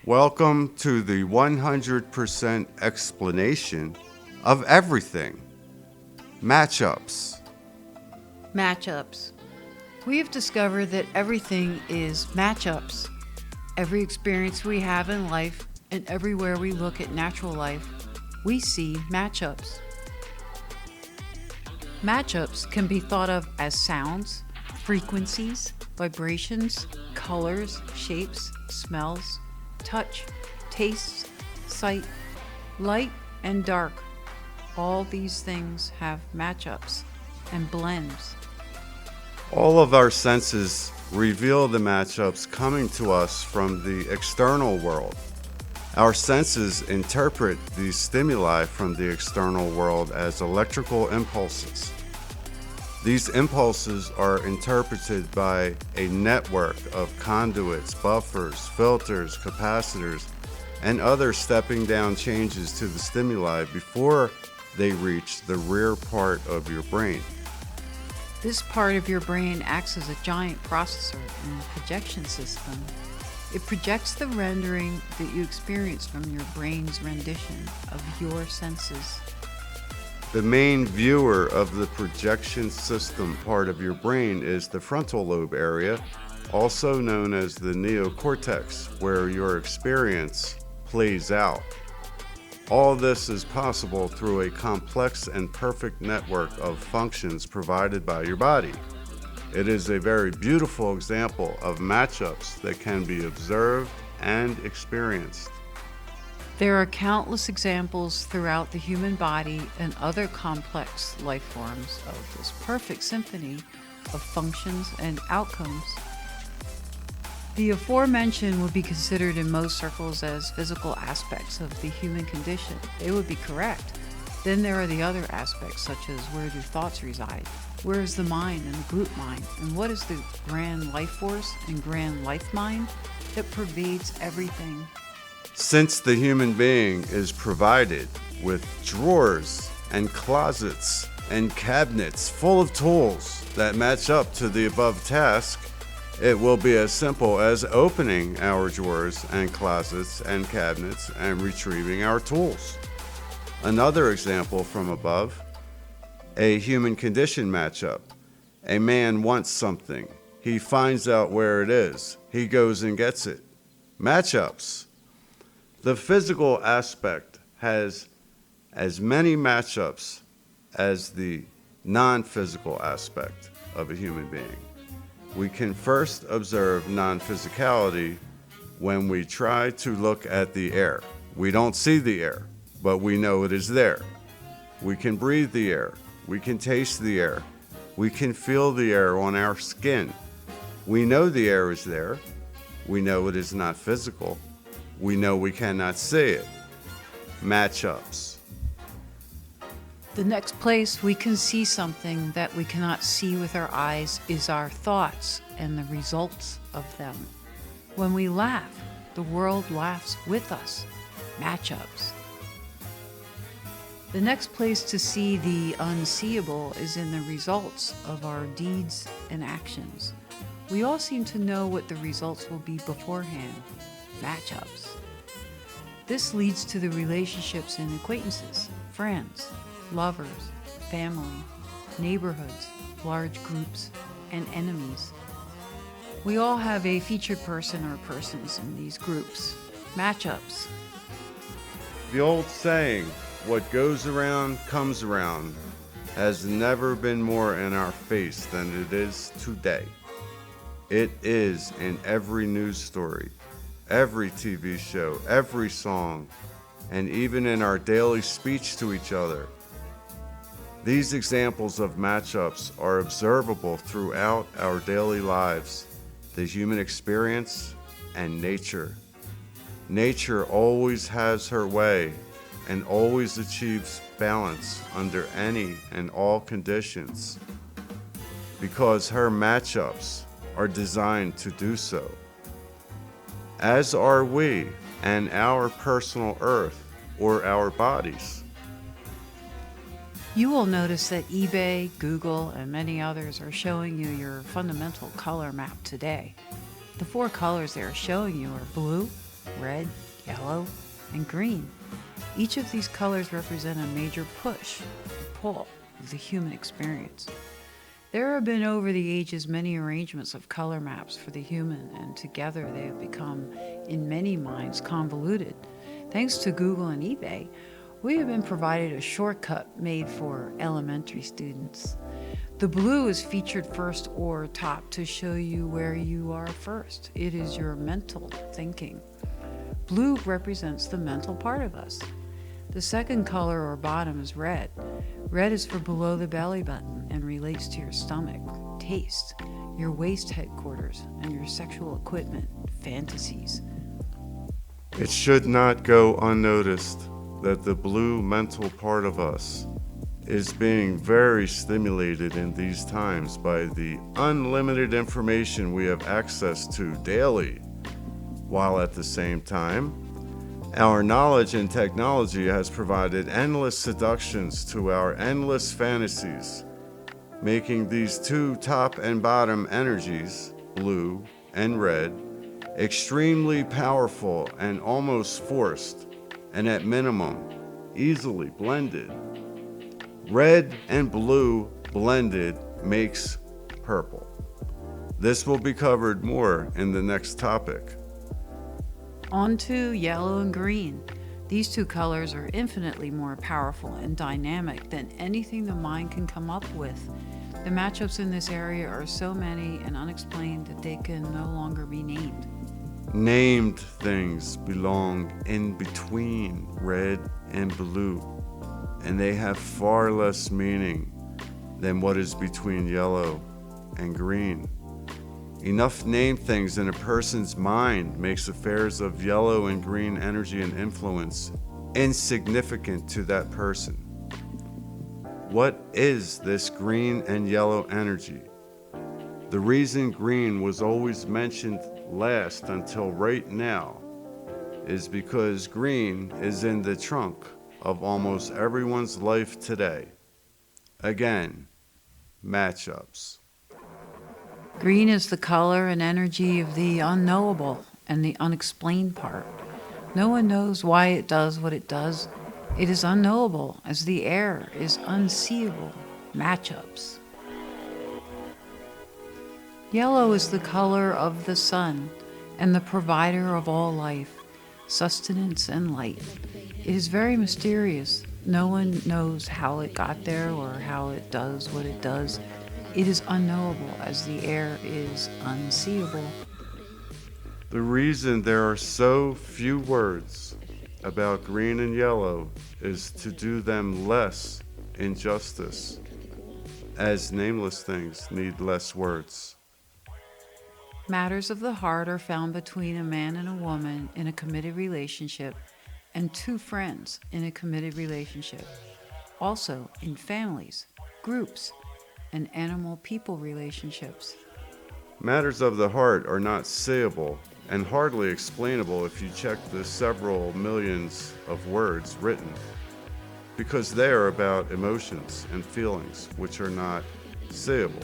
Welcome to the 100% explanation of everything. Matchups. Matchups. We have discovered that everything is matchups. Every experience we have in life and everywhere we look at natural life, we see matchups. Matchups can be thought of as sounds, frequencies, vibrations, colors, shapes, smells, touch, tastes, sight, light, and dark. All these things have matchups and blends. All of our senses reveal the matchups coming to us from the external world. Our senses interpret these stimuli from the external world as electrical impulses. These impulses are interpreted by a network of conduits, buffers, filters, capacitors, and other stepping down changes to the stimuli before they reach the rear part of your brain. This part of your brain acts as a giant processor and projection system. It projects the rendering that you experience from your brain's rendition of your senses. The main viewer of the projection system part of your brain is the frontal lobe area, also known as the neocortex, where your experience plays out. All this is possible through a complex and perfect network of functions provided by your body. It is a very beautiful example of matchups that can be observed and experienced. There are countless examples throughout the human body and other complex life forms of this perfect symphony of functions and outcomes. The aforementioned would be considered in most circles as physical aspects of the human condition. They would be correct. Then there are the other aspects, such as where do thoughts reside? Where is the mind and the group mind? And what is the grand life force and grand life mind that pervades everything? Since the human being is provided with drawers and closets and cabinets full of tools that match up to the above task, it will be as simple as opening our drawers and closets and cabinets and retrieving our tools. Another example from above, a human condition matchup. A man wants something. He finds out where it is. He goes and gets it. Matchups. The physical aspect has as many matchups as the non-physical aspect of a human being. We can first observe non-physicality when we try to look at the air. We don't see the air, but we know it is there. We can breathe the air. We can taste the air. We can feel the air on our skin. We know the air is there. We know it is not physical. We know we cannot see it. Matchups. The next place we can see something that we cannot see with our eyes is our thoughts and the results of them. When we laugh, the world laughs with us. Matchups. The next place to see the unseeable is in the results of our deeds and actions. We all seem to know what the results will be beforehand. Matchups. This leads to the relationships and acquaintances, friends, lovers, family, neighborhoods, large groups, and enemies. We all have a featured person or persons in these groups. Matchups. The old saying, what goes around comes around, has never been more in our face than it is today. It is in every news story, every TV show, every song, and even in our daily speech to each other. These examples of matchups are observable throughout our daily lives, the human experience, and nature. Nature always has her way and always achieves balance under any and all conditions because her matchups are designed to do so. As are we and our personal earth or our bodies. You will notice that eBay, Google, and many others are showing you your fundamental color map today. The 4 colors they are showing you are blue, red, yellow, and green. Each of these colors represent a major push, or pull, of the human experience. There have been over the ages many arrangements of color maps for the human, and together they have become, in many minds, convoluted. Thanks to Google and eBay, we have been provided a shortcut made for elementary students. The blue is featured first or top to show you where you are first. It is your mental thinking. Blue represents the mental part of us. The second color or bottom is red. Red is for below the belly button and relates to your stomach, taste, your waist headquarters, and your sexual equipment, fantasies. It should not go unnoticed that the blue mental part of us is being very stimulated in these times by the unlimited information we have access to daily, while at the same time, our knowledge and technology has provided endless seductions to our endless fantasies, making these two top and bottom energies, blue and red, extremely powerful and almost forced, and at minimum, easily blended. Red and blue blended makes purple. This will be covered more in the next topic. On to yellow and green. These two colors are infinitely more powerful and dynamic than anything the mind can come up with. The matchups in this area are so many and unexplained that they can no longer be named. Named things belong in between red and blue, and they have far less meaning than what is between yellow and green. Enough named things in a person's mind makes affairs of yellow and green energy and influence insignificant to that person. What is this green and yellow energy? The reason green was always mentioned last until right now is because green is in the trunk of almost everyone's life today. Again, matchups. Green is the color and energy of the unknowable and the unexplained part. No one knows why it does what it does. It is unknowable as the air is unseeable. Matchups. Yellow is the color of the sun and the provider of all life, sustenance and light. It is very mysterious. No one knows how it got there or how it does what it does. It is unknowable as the air is unseeable. The reason there are so few words about green and yellow is to do them less injustice, as nameless things need less words. Matters of the heart are found between a man and a woman in a committed relationship and two friends in a committed relationship. Also in families, groups, and animal-people relationships. Matters of the heart are not sayable and hardly explainable if you check the several millions of words written, because they are about emotions and feelings which are not sayable.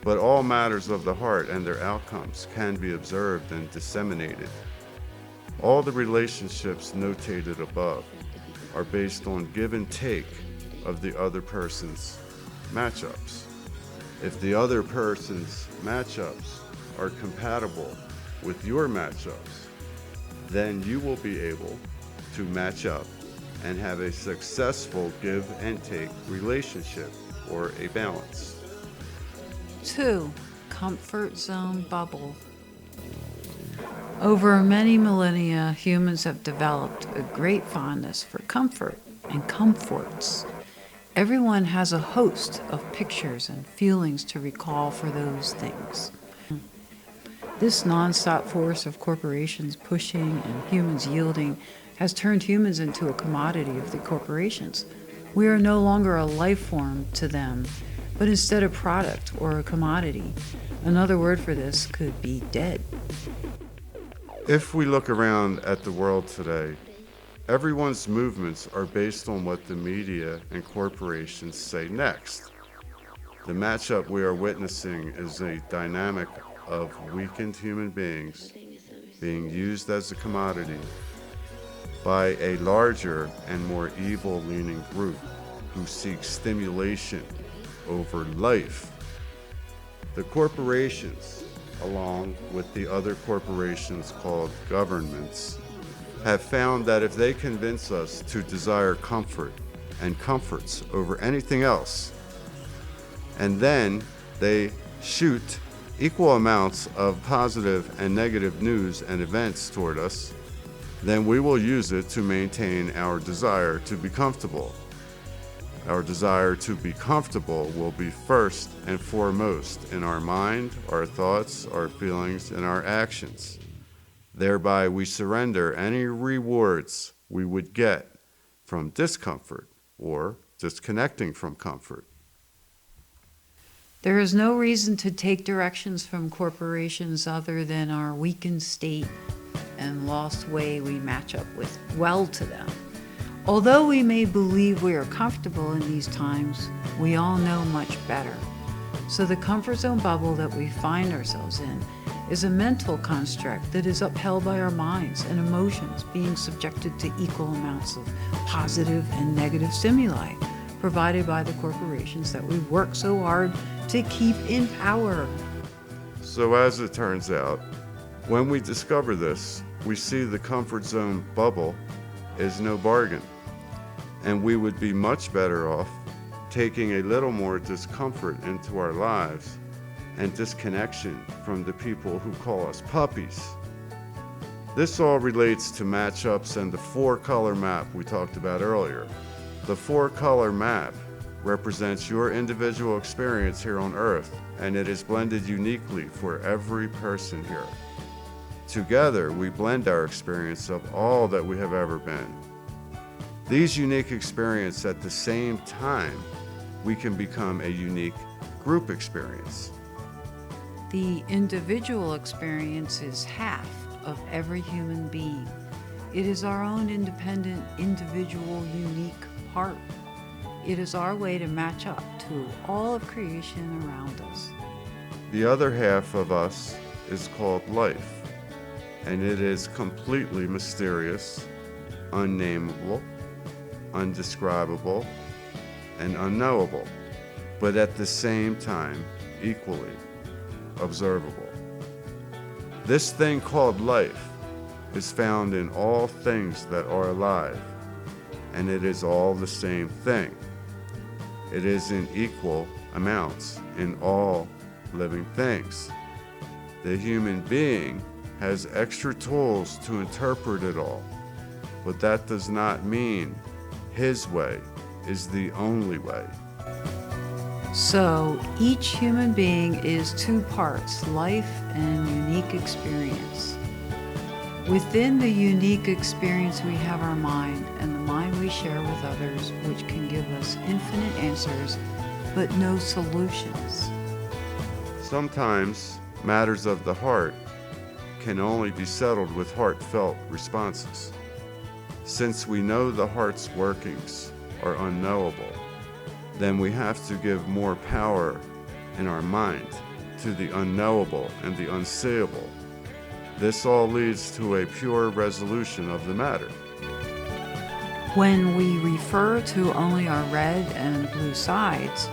But all matters of the heart and their outcomes can be observed and disseminated. All the relationships notated above are based on give and take of the other person's matchups. If the other person's matchups are compatible with your matchups, then you will be able to match up and have a successful give and take relationship or a balance. 2. Comfort zone bubble. Over many millennia, humans have developed a great fondness for comfort and comforts. Everyone has a host of pictures and feelings to recall for those things. This nonstop force of corporations pushing and humans yielding has turned humans into a commodity of the corporations. We are no longer a life form to them, but instead a product or a commodity. Another word for this could be dead. If we look around at the world today, everyone's movements are based on what the media and corporations say next. The matchup we are witnessing is a dynamic of weakened human beings being used as a commodity by a larger and more evil-leaning group who seek stimulation over life. The corporations, along with the other corporations called governments, have found that if they convince us to desire comfort and comforts over anything else, and then they shoot equal amounts of positive and negative news and events toward us, then we will use it to maintain our desire to be comfortable. Our desire to be comfortable will be first and foremost in our mind, our thoughts, our feelings, and our actions. Thereby, we surrender any rewards we would get from discomfort or disconnecting from comfort. There is no reason to take directions from corporations other than our weakened state and lost way we match up with well to them. Although we may believe we are comfortable in these times, we all know much better. So the comfort zone bubble that we find ourselves in is a mental construct that is upheld by our minds and emotions being subjected to equal amounts of positive and negative stimuli provided by the corporations that we work so hard to keep in power. So as it turns out, when we discover this, we see the comfort zone bubble is no bargain, and we would be much better off taking a little more discomfort into our lives and disconnection from the people who call us puppies. This all relates to matchups and the 4-color map we talked about earlier. The 4-color map represents your individual experience here on Earth, and it is blended uniquely for every person here. Together, we blend our experience of all that we have ever been. These unique experiences at the same time, we can become a unique group experience. The individual experience is half of every human being. It is our own independent, individual, unique part. It is our way to match up to all of creation around us. The other half of us is called life, and it is completely mysterious, unnameable, undescribable, and unknowable, but at the same time equally observable. This thing called life is found in all things that are alive, and it is all the same thing. It is in equal amounts in all living things. The human being has extra tools to interpret it all, but that does not mean his way is the only way. So each human being is 2 parts, life and unique experience. Within the unique experience we have our mind, and the mind we share with others, which can give us infinite answers, but no solutions. Sometimes matters of the heart can only be settled with heartfelt responses. Since we know the heart's workings are unknowable, then we have to give more power in our mind to the unknowable and the unseeable. This all leads to a pure resolution of the matter. When we refer to only our red and blue sides,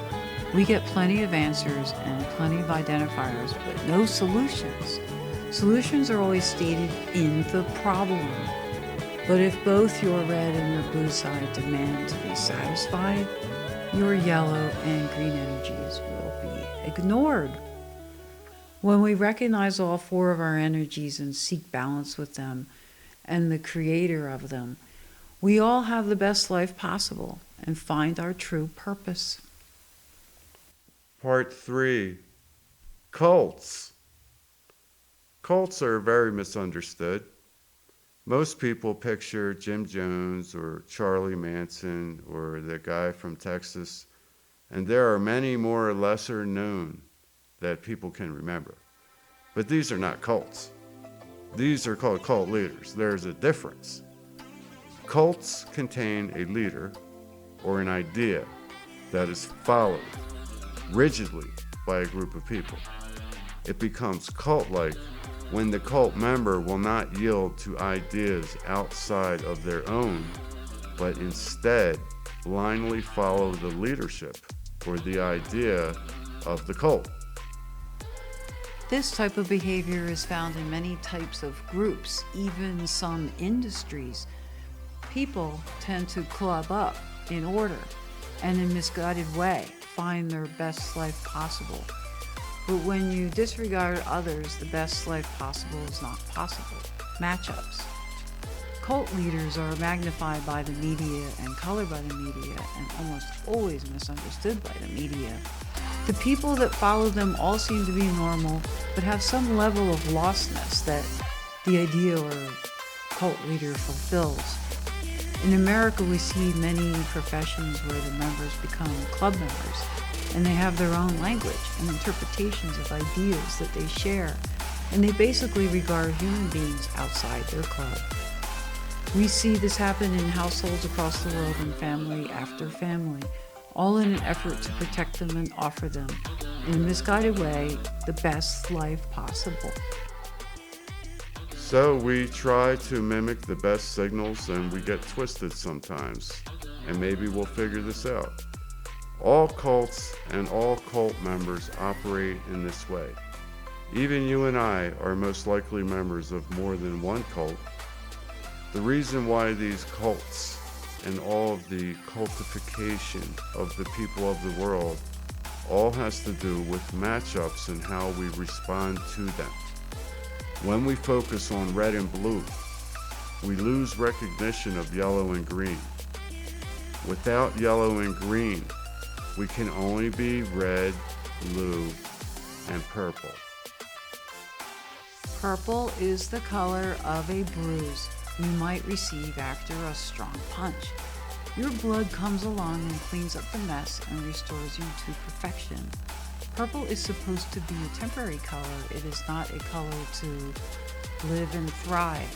we get plenty of answers and plenty of identifiers, but no solutions. Solutions are always stated in the problem. But if both your red and your blue side demand to be satisfied, your yellow and green energies will be ignored. When we recognize all 4 of our energies and seek balance with them and the creator of them, we all have the best life possible and find our true purpose. Part 3, cults. Cults are very misunderstood. Most people picture Jim Jones or Charlie Manson or the guy from Texas, and there are many more lesser known that people can remember. But these are not cults. These are called cult leaders. There's a difference. Cults contain a leader or an idea that is followed rigidly by a group of people. It becomes cult-like when the cult member will not yield to ideas outside of their own, but instead blindly follow the leadership or the idea of the cult. This type of behavior is found in many types of groups, even some industries. People tend to club up in order and in misguided way find their best life possible. But when you disregard others, the best life possible is not possible. Matchups. Cult leaders are magnified by the media and colored by the media and almost always misunderstood by the media. The people that follow them all seem to be normal, but have some level of lostness that the idea or cult leader fulfills. In America, we see many professions where the members become club members, and they have their own language and interpretations of ideas that they share, and they basically regard human beings outside their club. We see this happen in households across the world and family after family, all in an effort to protect them and offer them, in a misguided way, the best life possible. So we try to mimic the best signals and we get twisted sometimes, and maybe we'll figure this out. All cults and all cult members operate in this way. Even you and I are most likely members of more than one cult. The reason why these cults and all of the cultification of the people of the world all has to do with matchups and how we respond to them. When we focus on red and blue, we lose recognition of yellow and green. Without yellow and green, we can only be red, blue, and purple. Purple is the color of a bruise you might receive after a strong punch. Your blood comes along and cleans up the mess and restores you to perfection. Purple is supposed to be a temporary color. It is not a color to live and thrive.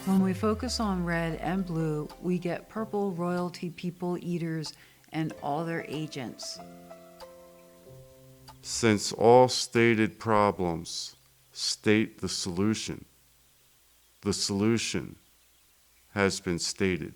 When we focus on red and blue, we get purple royalty people eaters and all their agents. Since all stated problems state the solution has been stated.